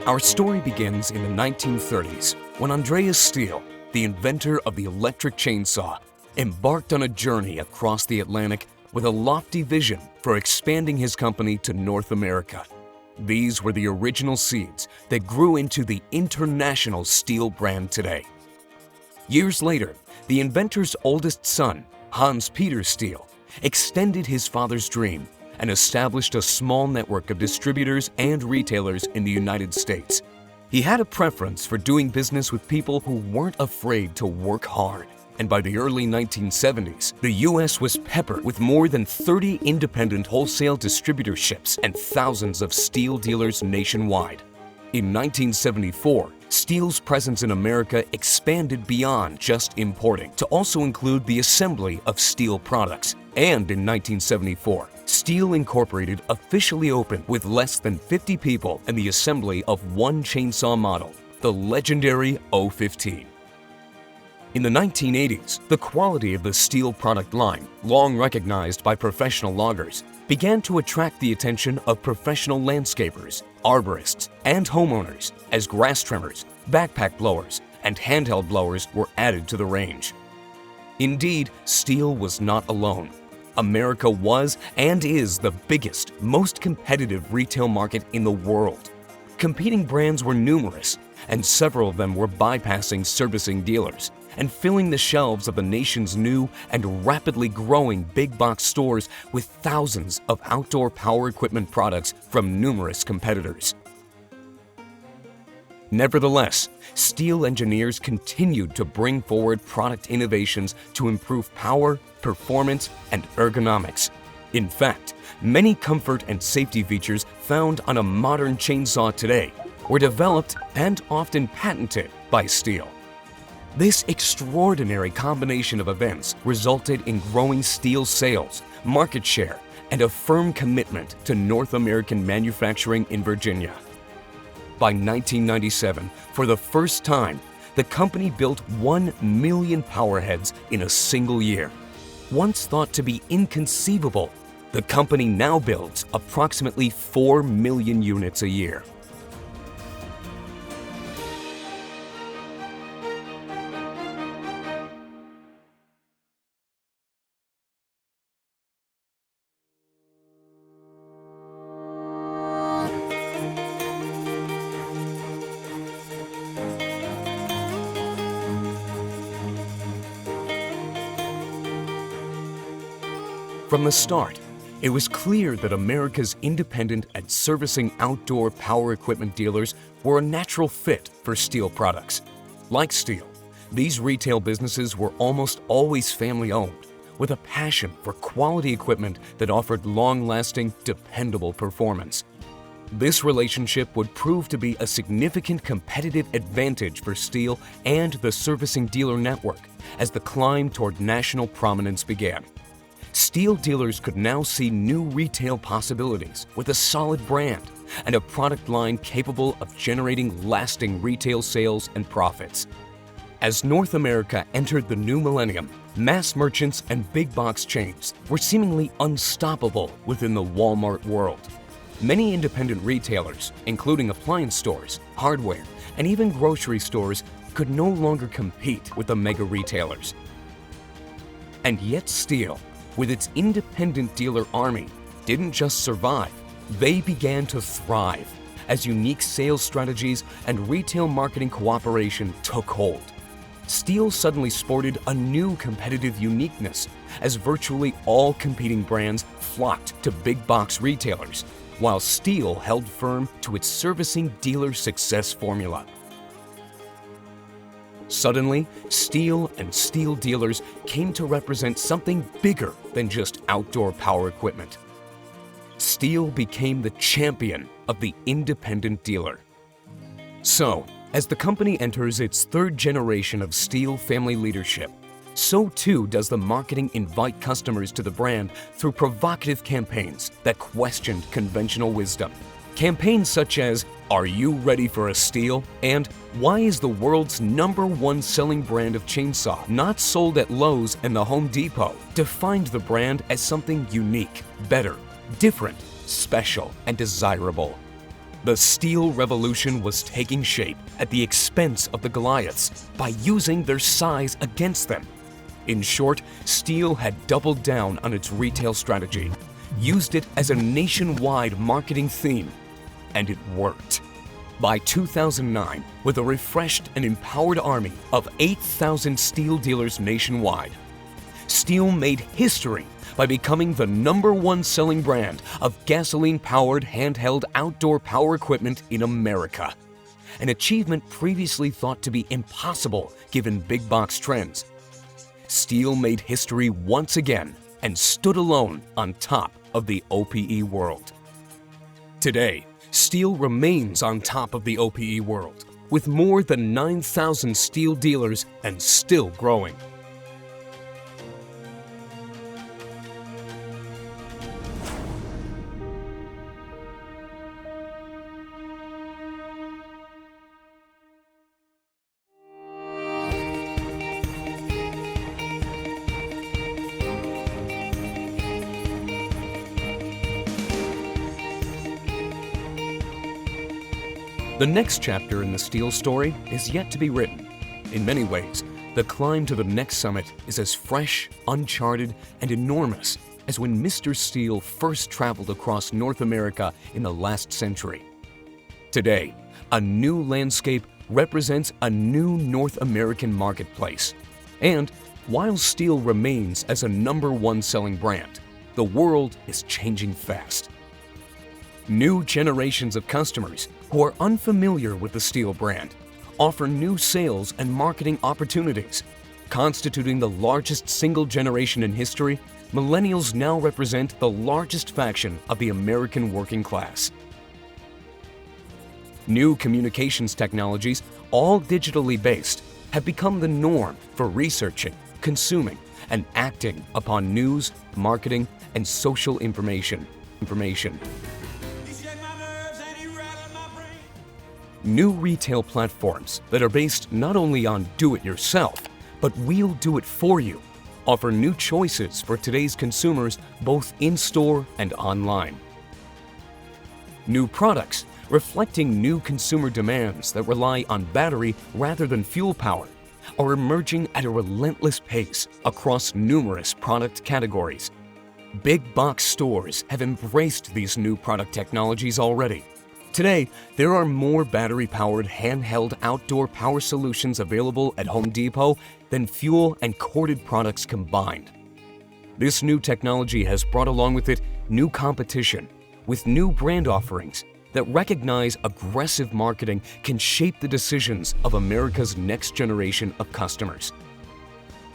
Our story begins in the 1930s when Andreas Steele, the inventor of the electric chainsaw, embarked on a journey across the Atlantic with a lofty vision for expanding his company to North America. These were the original seeds that grew into the international Steele brand today. Years later, the inventor's oldest son, Hans Peter Steele, extended his father's dream and established a small network of distributors and retailers in the United States. He had a preference for doing business with people who weren't afraid to work hard. And by the early 1970s, the U.S. was peppered with more than 30 independent wholesale distributorships and thousands of Steele dealers nationwide. In 1974, Steele's presence in America expanded beyond just importing to also include the assembly of Steele products. And in 1974, Steele Incorporated officially opened with less than 50 people and the assembly of one chainsaw model, the legendary 015. In the 1980s, the quality of the Steele product line, long recognized by professional loggers, began to attract the attention of professional landscapers, arborists, and homeowners as grass trimmers, backpack blowers, and handheld blowers were added to the range. Indeed, Steele was not alone. America was and is the biggest, most competitive retail market in the world. Competing brands were numerous, and several of them were bypassing servicing dealers and filling the shelves of the nation's new and rapidly growing big box stores with thousands of outdoor power equipment products from numerous competitors. Nevertheless, Steele engineers continued to bring forward product innovations to improve power, performance, and ergonomics. In fact, many comfort and safety features found on a modern chainsaw today were developed and often patented by Steele. This extraordinary combination of events resulted in growing Steele sales, market share, and a firm commitment to North American manufacturing in Virginia. By 1997, for the first time, the company built 1 million powerheads in a single year. Once thought to be inconceivable, the company now builds approximately 4 million units a year. From the start, it was clear that America's independent and servicing outdoor power equipment dealers were a natural fit for Steele products. Like Steele, these retail businesses were almost always family-owned, with a passion for quality equipment that offered long-lasting, dependable performance. This relationship would prove to be a significant competitive advantage for Steele and the servicing dealer network as the climb toward national prominence began. Steele dealers could now see new retail possibilities with a solid brand and a product line capable of generating lasting retail sales and profits. As North America entered the new millennium, mass merchants and big box chains were seemingly unstoppable within the Walmart world. Many independent retailers, including appliance stores, hardware, and even grocery stores, could no longer compete with the mega retailers. And yet Steele, with its independent dealer army, didn't just survive, they began to thrive as unique sales strategies and retail marketing cooperation took hold. Steele suddenly sported a new competitive uniqueness as virtually all competing brands flocked to big box retailers, while Steele held firm to its servicing dealer success formula. Suddenly, Steele and Steele dealers came to represent something bigger than just outdoor power equipment. Steele became the champion of the independent dealer. So, as the company enters its third generation of Steele family leadership, so too does the marketing invite customers to the brand through provocative campaigns that questioned conventional wisdom. Campaigns such as, "Are you ready for a Steele?" and "Why is the world's #1 selling brand of chainsaw not sold at Lowe's and the Home Depot?" defined the brand as something unique, better, different, special, and desirable. The steel revolution was taking shape at the expense of the Goliaths by using their size against them. In short, steel had doubled down on its retail strategy, used it as a nationwide marketing theme, and it worked. By 2009, with a refreshed and empowered army of 8,000 steel dealers nationwide, Steel made history by becoming the #1 selling brand of gasoline-powered handheld outdoor power equipment in America, an achievement previously thought to be impossible given big box trends. Steel made history once again and stood alone on top of the OPE world. Today, Steel remains on top of the OPE world, with more than 9,000 steel dealers and still growing. The next chapter in the Steel story is yet to be written. In many ways, the climb to the next summit is as fresh, uncharted, and enormous as when Mr. Steel first traveled across North America in the last century. Today, a new landscape represents a new North American marketplace. And while Steel remains as a #1 selling brand, the world is changing fast. New generations of customers who are unfamiliar with the Steel brand offer new sales and marketing opportunities. Constituting the largest single generation in history, millennials now represent the largest faction of the American working class. New communications technologies, all digitally based, have become the norm for researching, consuming, and acting upon news, marketing, and social information. New retail platforms that are based not only on do-it-yourself, but we'll do it for you, offer new choices for today's consumers both in-store and online. New products reflecting new consumer demands that rely on battery rather than fuel power are emerging at a relentless pace across numerous product categories. Big box stores have embraced these new product technologies already. Today, there are more battery-powered handheld outdoor power solutions available at Home Depot than fuel and corded products combined. This new technology has brought along with it new competition, with new brand offerings that recognize aggressive marketing can shape the decisions of America's next generation of customers.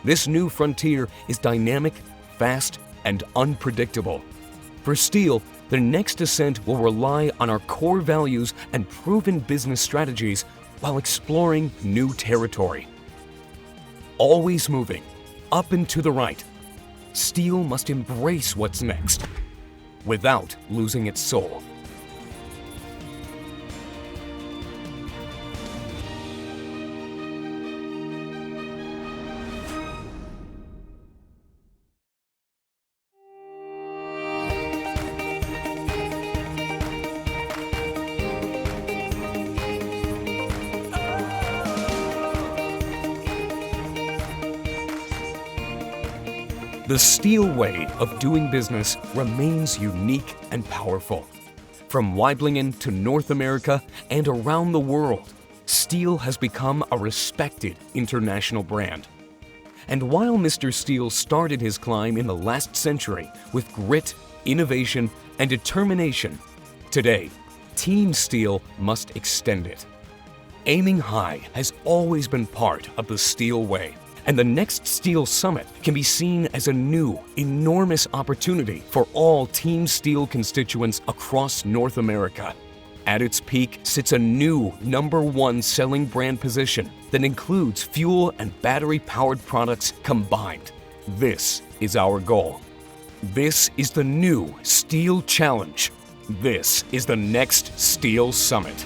This new frontier is dynamic, fast, and unpredictable. For Steel, the next ascent will rely on our core values and proven business strategies while exploring new territory. Always moving, up and to the right, Steel must embrace what's next without losing its soul. The Steel way of doing business remains unique and powerful. From Weiblingen to North America and around the world, Steel has become a respected international brand. And while Mr. Steel started his climb in the last century with grit, innovation, and determination, today, Team Steel must extend it. Aiming high has always been part of the Steel way. And the next Steel Summit can be seen as a new, enormous opportunity for all Team Steel constituents across North America. At its peak sits a new #1 selling brand position that includes fuel and battery-powered products combined. This is our goal. This is the new Steel Challenge. This is the next Steel Summit.